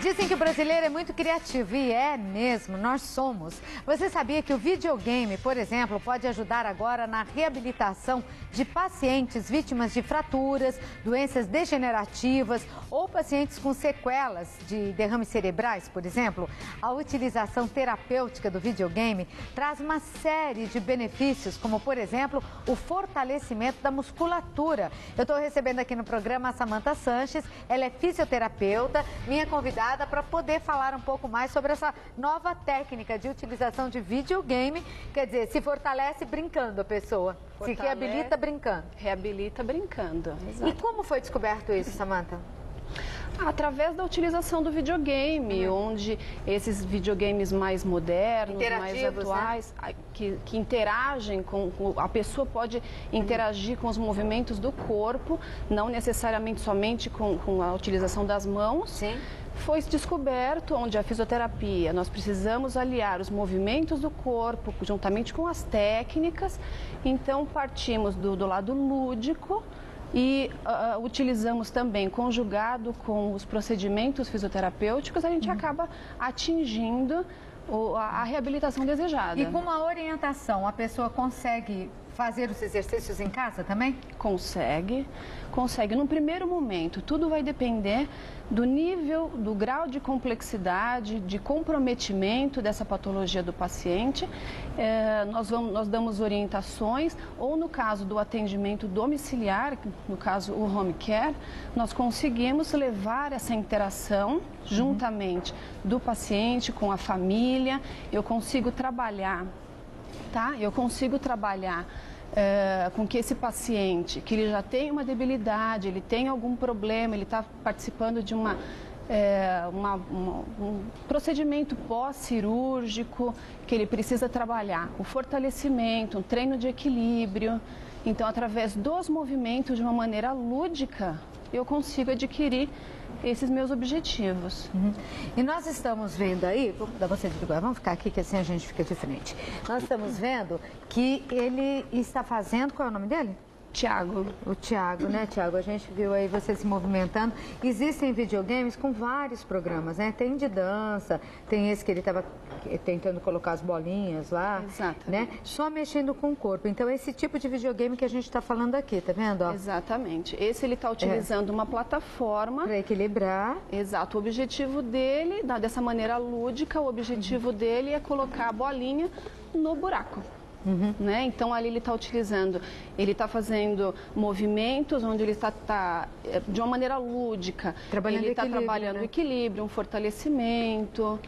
Dizem que o brasileiro é muito criativo e é mesmo, nós somos. Você sabia que o videogame, por exemplo, pode ajudar agora na reabilitação de pacientes vítimas de fraturas, doenças degenerativas ou pacientes com sequelas de derrames cerebrais, por exemplo? A utilização terapêutica do videogame traz uma série de benefícios, como, por exemplo, o fortalecimento da musculatura. Eu estou recebendo aqui no programa a Samantha Sanches, ela é fisioterapeuta, minha convidada para poder falar um pouco mais sobre essa nova técnica de utilização de videogame. Quer dizer, se fortalece brincando a pessoa, se reabilita brincando. Reabilita brincando. Exato. E como foi descoberto isso, Samantha? Através da utilização do videogame, onde esses videogames mais modernos, mais atuais, né? que interagem com... A pessoa pode interagir com os movimentos do corpo, não necessariamente somente com a utilização das mãos. Sim. Foi descoberto onde a fisioterapia, nós precisamos aliar os movimentos do corpo juntamente com as técnicas. Então, partimos do lado lúdico e utilizamos também, conjugado com os procedimentos fisioterapêuticos, a gente acaba atingindo a reabilitação desejada. E com uma orientação, a pessoa consegue fazer os exercícios em casa também? Consegue. No primeiro momento, tudo vai depender do nível, do grau de complexidade, de comprometimento dessa patologia do paciente. Nós damos orientações, ou no caso do atendimento domiciliar, no caso o home care, nós conseguimos levar essa interação juntamente do paciente com a família. Eu consigo trabalhar, tá? Com que esse paciente, que ele já tem uma debilidade, ele tem algum problema, ele está participando de um procedimento pós-cirúrgico, que ele precisa trabalhar o fortalecimento, um treino de equilíbrio. Então, através dos movimentos, de uma maneira lúdica, eu consigo adquirir esses meus objetivos. E nós estamos vendo aí, vamos dar você de lugar, vamos ficar aqui que assim a gente fica de frente. Nós estamos vendo que ele está fazendo, qual é o nome dele? Tiago. O Tiago, né, Tiago? A gente viu aí você se movimentando. Existem videogames com vários programas, né? Tem de dança, tem esse que ele estava tentando colocar as bolinhas lá. Exatamente. Né? Só mexendo com o corpo. Então, esse tipo de videogame que a gente está falando aqui, tá vendo? Ó? Exatamente. Esse ele está utilizando uma plataforma. Para equilibrar. Exato. O objetivo dele, dessa maneira lúdica, o objetivo dele é colocar a bolinha no buraco. Né? Então ali ele está utilizando, ele está fazendo movimentos onde ele está de uma maneira lúdica, ele está trabalhando o equilíbrio, um fortalecimento.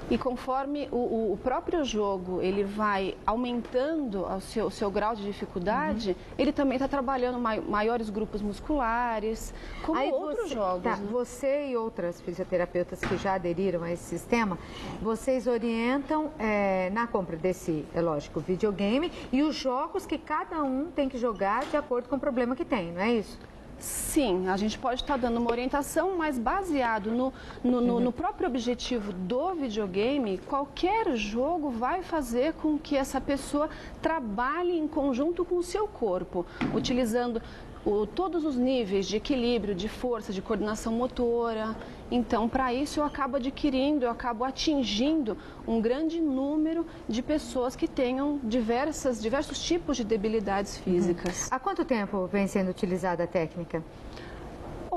E conforme o próprio jogo ele vai aumentando o seu grau de dificuldade, ele também está trabalhando maiores grupos musculares, como outros jogos. Tá, você e outras fisioterapeutas que já aderiram a esse sistema, vocês orientam na compra desse, é lógico, videogame e os jogos que cada um tem que jogar de acordo com o problema que tem, não é isso? Sim, a gente pode estar dando uma orientação, mas baseado no próprio objetivo do videogame, qualquer jogo vai fazer com que essa pessoa trabalhe em conjunto com o seu corpo, utilizando todos os níveis de equilíbrio, de força, de coordenação motora. Então, para isso, eu acabo atingindo um grande número de pessoas que tenham diversos tipos de debilidades físicas. Há quanto tempo vem sendo utilizada a técnica?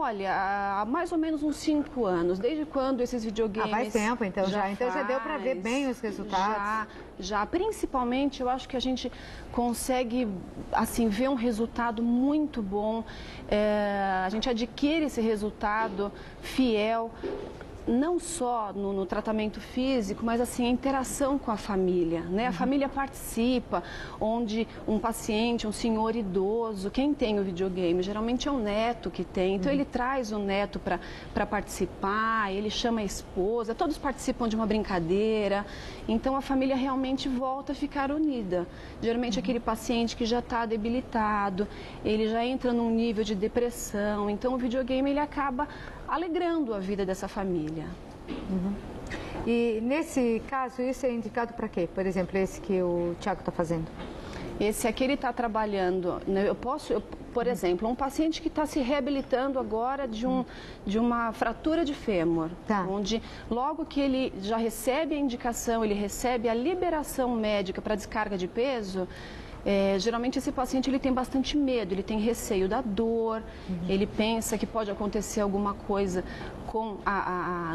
Olha, há mais ou menos uns 5 anos, desde quando esses videogames... Faz tempo, então já deu para ver bem os resultados? Já, principalmente, eu acho que a gente consegue, assim, ver um resultado muito bom, a gente adquire esse resultado fiel, não só no tratamento físico, mas assim, a interação com a família, né? A família participa, onde um paciente, um senhor idoso, quem tem o videogame, geralmente é o neto que tem, então ele traz o neto para participar, ele chama a esposa, todos participam de uma brincadeira, então a família realmente volta a ficar unida. Geralmente aquele paciente que já está debilitado, ele já entra num nível de depressão, então o videogame ele acaba alegrando a vida dessa família. E nesse caso, isso é indicado para quê? Por exemplo, esse que o Tiago está fazendo? Esse aqui ele está trabalhando, né? Por exemplo, um paciente que está se reabilitando agora de uma fratura de fêmur, onde logo que ele já recebe a indicação, ele recebe a liberação médica para descarga de peso, geralmente esse paciente ele tem bastante medo, ele tem receio da dor, ele pensa que pode acontecer alguma coisa com,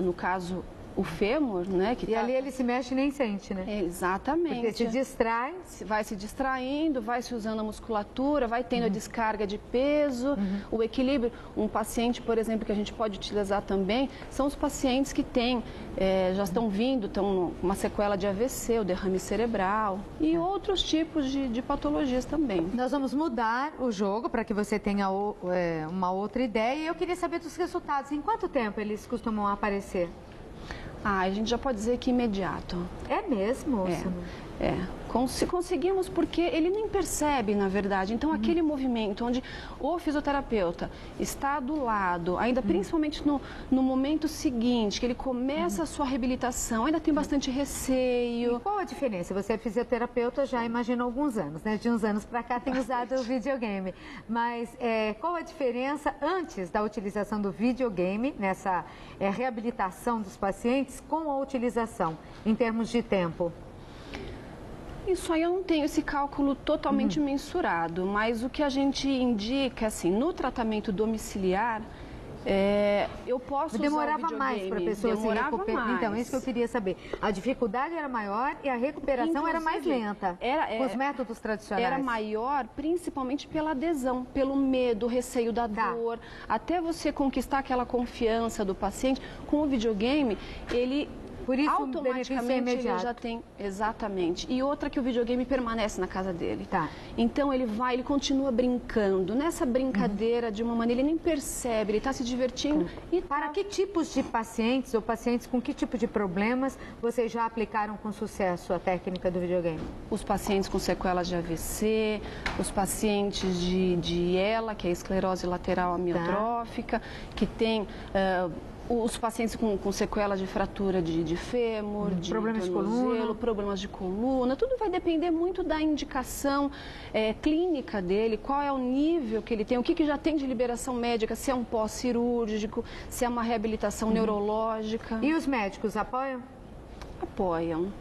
no caso, o fêmur, né? E ali ele se mexe e nem sente, né? Exatamente. Porque se distrai. Vai se distraindo, vai se usando a musculatura, vai tendo a descarga de peso, o equilíbrio. Um paciente, por exemplo, que a gente pode utilizar também, são os pacientes que têm, já estão com uma sequela de AVC, o derrame cerebral e outros tipos de patologias também. Nós vamos mudar o jogo para que você tenha uma outra ideia. E eu queria saber dos resultados. Em quanto tempo eles costumam aparecer? A gente já pode dizer que imediato. É mesmo? Conseguimos porque ele nem percebe, na verdade. Então, aquele movimento onde o fisioterapeuta está do lado, ainda principalmente no momento seguinte, que ele começa a sua reabilitação, ainda tem bastante receio. E qual a diferença? Você é fisioterapeuta já imagina há alguns anos, né? De uns anos para cá tem usado o videogame. Mas qual a diferença antes da utilização do videogame, nessa reabilitação dos pacientes, com a utilização, em termos de tempo? Isso aí eu não tenho esse cálculo totalmente mensurado, mas o que a gente indica, assim, no tratamento domiciliar, eu posso usar o videogame. Demorava mais para a pessoa se recuperar. Então, isso que eu queria saber. A dificuldade era maior e a recuperação era mais lenta. Com os métodos tradicionais. Era maior, principalmente pela adesão, pelo medo, o receio da dor. Até você conquistar aquela confiança do paciente, com o videogame, ele... Por isso, automaticamente ele já tem, exatamente. E outra que o videogame permanece na casa dele. Então ele continua brincando. Nessa brincadeira, de uma maneira, ele nem percebe, ele está se divertindo. E para que tipos de pacientes ou pacientes com que tipo de problemas vocês já aplicaram com sucesso a técnica do videogame? Os pacientes com sequelas de AVC, os pacientes de ELA, que é esclerose lateral amiotrófica, que tem... os pacientes com sequelas de fratura de fêmur, de problemas tornozelo, problemas de coluna, tudo vai depender muito da indicação clínica dele, qual é o nível que ele tem, o que já tem de liberação médica, se é um pós-cirúrgico, se é uma reabilitação neurológica. E os médicos apoiam?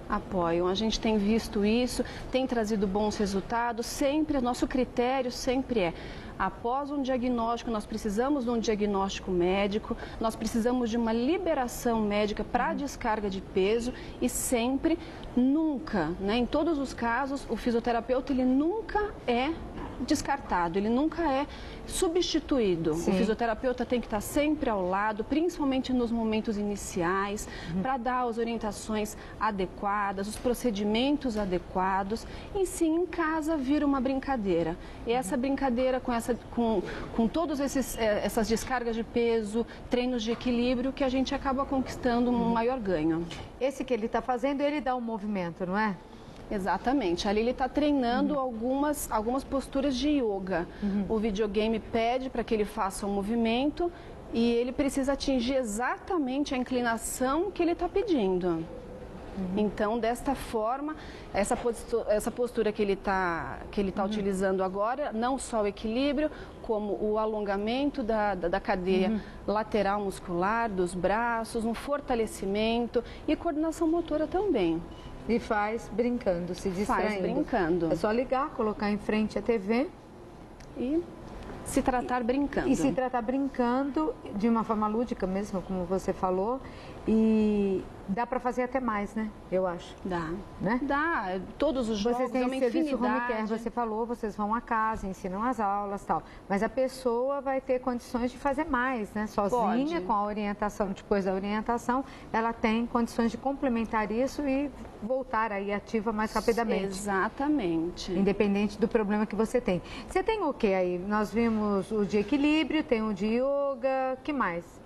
Apoiam. A gente tem visto isso, tem trazido bons resultados. Sempre, nosso critério sempre após um diagnóstico, nós precisamos de um diagnóstico médico, nós precisamos de uma liberação médica para descarga de peso e sempre, nunca, né, em todos os casos, o fisioterapeuta ele nunca é descartado, ele nunca é substituído. Sim. O fisioterapeuta tem que estar sempre ao lado, principalmente nos momentos iniciais, para dar as orientações adequadas, os procedimentos adequados, e sim, em casa vira uma brincadeira. E essa brincadeira com todas essas descargas de peso, treinos de equilíbrio, que a gente acaba conquistando um maior ganho. Esse que ele está fazendo, ele dá um movimento, não é? Exatamente. Ali ele está treinando algumas posturas de yoga. O videogame pede para que ele faça um movimento e ele precisa atingir exatamente a inclinação que ele está pedindo. Então, desta forma, essa postura que ele está utilizando agora, não só o equilíbrio, como o alongamento da cadeia lateral muscular, dos braços, um fortalecimento e coordenação motora também. E faz brincando, se distraindo. Faz brincando. É só ligar, colocar em frente a TV e se tratar brincando. E se tratar brincando de uma forma lúdica mesmo, como você falou. E dá para fazer até mais, né? Eu acho. Dá. Né? Dá. Todos os jogos, vocês têm uma serviço infinidade. home care, você falou, vocês vão à casa, ensinam as aulas e tal. Mas a pessoa vai ter condições de fazer mais, né? Sozinha, com a orientação, depois da orientação, ela tem condições de complementar isso e voltar aí ativa mais rapidamente. Exatamente. Independente do problema que você tem. Você tem o que aí? Nós vimos o de equilíbrio, tem o de yoga, o que mais?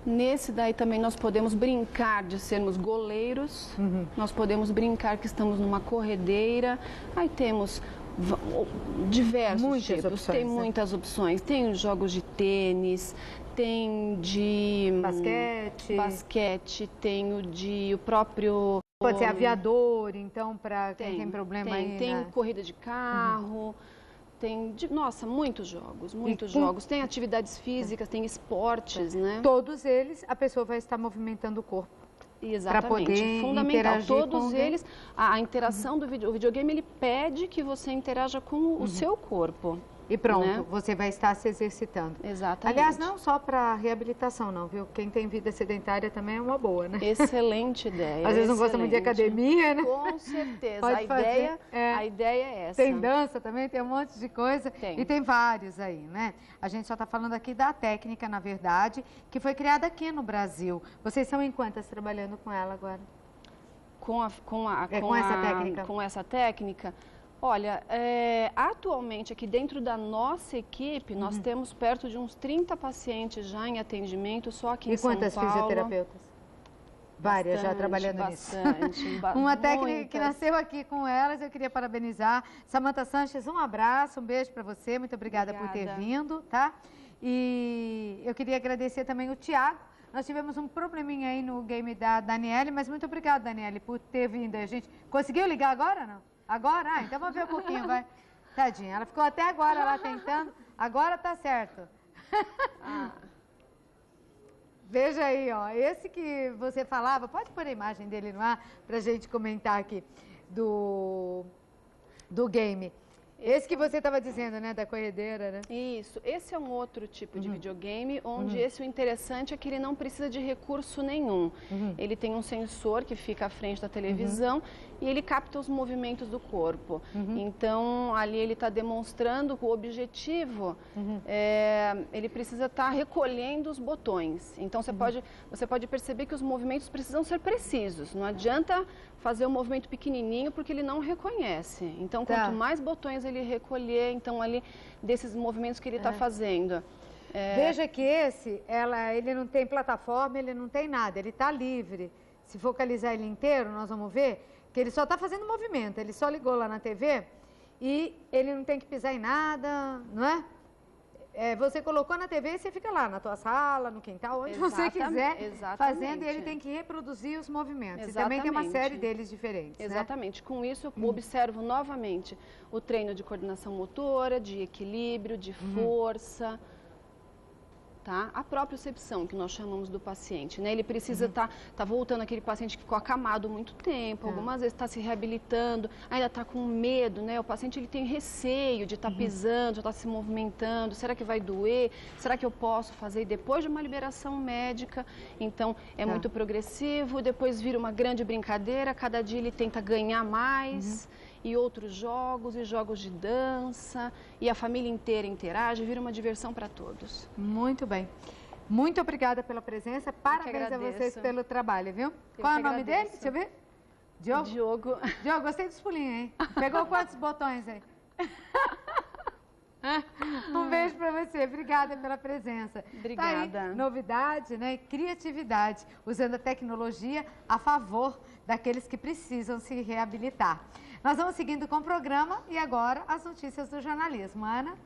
Nesse daí também nós podemos brincar de sermos goleiros, nós podemos brincar que estamos numa corredeira, aí temos diversos tipos, opções, tem muitas opções, tem os jogos de tênis, tem de basquete, tem o próprio Pode ser aviador, então, para quem tem problema aí, Tem né? corrida de carro, nossa, muitos jogos. Tem atividades físicas, tem esportes, né? Todos eles, a pessoa vai estar movimentando o corpo. Exatamente, para poder fundamental. interagir Todos com eles, a interação do o videogame, ele pede que você interaja com o seu corpo. E pronto, né? você vai estar se exercitando. Exatamente. Aliás, não só para reabilitação, não, viu? Quem tem vida sedentária também é uma boa, né? Excelente ideia. Às vezes não gosta muito de academia, né? Com certeza. Pode A ideia é essa. Tem dança também, tem um monte de coisa. Tem. E tem vários aí, né? A gente só está falando aqui da técnica, na verdade, que foi criada aqui no Brasil. Vocês são em quantas trabalhando com ela agora? Com essa técnica? Olha, atualmente aqui dentro da nossa equipe, nós temos perto de uns 30 pacientes já em atendimento, só aqui em São Paulo. E quantas fisioterapeutas? Várias já trabalhando nisso. Uma técnica que nasceu aqui com elas, eu queria parabenizar. Samantha Sanches, um abraço, um beijo para você, muito obrigada por ter vindo, tá? E eu queria agradecer também o Thiago. Nós tivemos um probleminha aí no game da Daniele, mas muito obrigada, Daniele, por ter vindo. A gente conseguiu ligar agora, não? Agora? Ah, então vamos ver um pouquinho, vai. Tadinha, ela ficou até agora lá tentando. Agora tá certo. Veja aí, ó. Esse que você falava, pode pôr a imagem dele no ar pra gente comentar aqui do game. Esse que você estava dizendo, né, da corredeira, né? Isso. Esse é um outro tipo de videogame, onde o interessante é que ele não precisa de recurso nenhum. Ele tem um sensor que fica à frente da televisão e ele capta os movimentos do corpo. Então, ali ele está demonstrando que o objetivo, ele precisa estar recolhendo os botões. Então, você pode perceber que os movimentos precisam ser precisos. Não adianta fazer um movimento pequenininho porque ele não reconhece. Então, quanto mais botões ele recolher, então ali desses movimentos que ele está fazendo. Veja que ele não tem plataforma, ele não tem nada, ele está livre. Se focalizar ele inteiro, nós vamos ver que ele só está fazendo movimento, ele só ligou lá na TV e ele não tem que pisar em nada, não é? Você colocou na TV e você fica lá na tua sala, no quintal, onde você quiser, fazendo, e ele tem que reproduzir os movimentos. E também tem uma série deles diferentes. Exatamente. Né? Com isso, eu observo novamente o treino de coordenação motora, de equilíbrio, de força. Tá? A propriocepção, que nós chamamos do paciente, né? Ele precisa tá voltando aquele paciente que ficou acamado muito tempo, algumas vezes está se reabilitando, ainda está com medo, né? O paciente ele tem receio de estar pisando, de estar se movimentando, será que vai doer? Será que eu posso fazer depois de uma liberação médica? Então, é muito progressivo, depois vira uma grande brincadeira, cada dia ele tenta ganhar mais. E outros jogos, e jogos de dança, e a família inteira interage, vira uma diversão para todos. Muito bem. Muito obrigada pela presença, parabéns a vocês pelo trabalho, viu? Qual é o nome dele? Deixa eu ver. Diogo? Diogo, gostei dos pulinhos, hein? Pegou quantos botões aí? Um beijo para você, obrigada pela presença. Obrigada. Tá aí, novidade, né? Criatividade, usando a tecnologia a favor daqueles que precisam se reabilitar. Nós vamos seguindo com o programa e agora as notícias do jornalismo. Ana?